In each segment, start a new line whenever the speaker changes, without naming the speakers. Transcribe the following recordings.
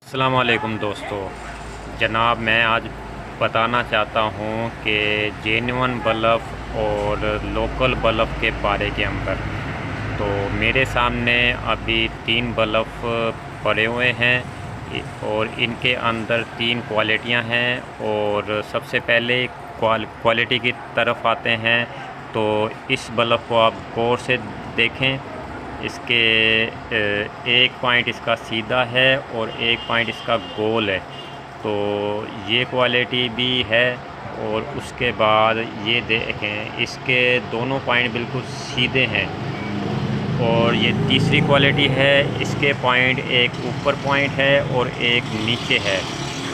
अस्सलाम वालेकुम दोस्तों। जनाब मैं आज बताना चाहता हूँ कि जेन्युइन बल्ब और लोकल बल्ब के बारे के अंदर। तो मेरे सामने अभी 3 बल्ब पड़े हुए हैं और इनके अंदर 3 क्वालिटियाँ हैं। और सबसे पहले क्वालिटी की तरफ आते हैं। तो इस बल्ब को आप गौर से देखें। इसके एक पॉइंट इसका सीधा है और एक पॉइंट इसका गोल है। तो ये क्वालिटी भी है। और उसके बाद ये देखें, इसके दोनों पॉइंट बिल्कुल सीधे हैं। और ये तीसरी क्वालिटी है, इसके पॉइंट एक ऊपर पॉइंट है और एक नीचे है।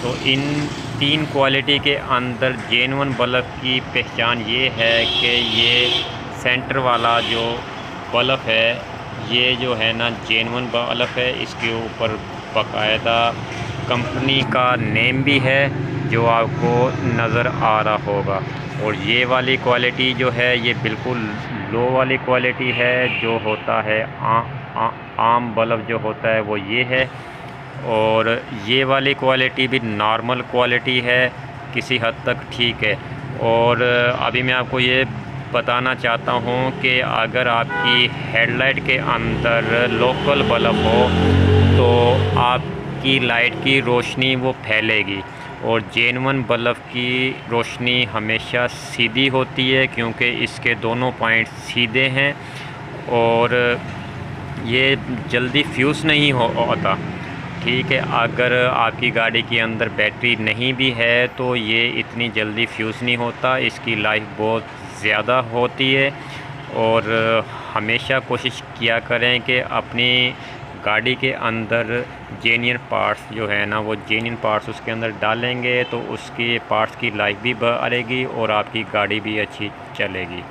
तो इन 3 क्वालिटी के अंदर जेन्युइन बल्ब की पहचान ये है कि ये सेंटर वाला जो बल्ब है, ये जो है ना जेन्युइन बल्ब है। इसके ऊपर बाकायदा कंपनी का नेम भी है जो आपको नज़र आ रहा होगा। और ये वाली क्वालिटी जो है ये बिल्कुल लो वाली क्वालिटी है। जो होता है आम बल्ब जो होता है वो ये है। और ये वाली क्वालिटी भी नॉर्मल क्वालिटी है, किसी हद तक ठीक है। और अभी मैं आपको ये बताना चाहता हूँ कि अगर आपकी हेडलाइट के अंदर लोकल बल्ब हो तो आपकी लाइट की रोशनी वो फैलेगी। और जेन्युइन बल्ब की रोशनी हमेशा सीधी होती है क्योंकि इसके दोनों पॉइंट सीधे हैं और ये जल्दी फ्यूज़ नहीं होता। ठीक है, अगर आपकी गाड़ी के अंदर बैटरी नहीं भी है तो ये इतनी जल्दी फ्यूज़ नहीं होता। इसकी लाइफ बहुत ज़्यादा होती है। और हमेशा कोशिश किया करें कि अपनी गाड़ी के अंदर जेन्युइन पार्ट्स जो है ना, वो जेन्युइन पार्ट्स उसके अंदर डालेंगे तो उसके पार्ट्स की लाइफ भी बढ़ेगी और आपकी गाड़ी भी अच्छी चलेगी।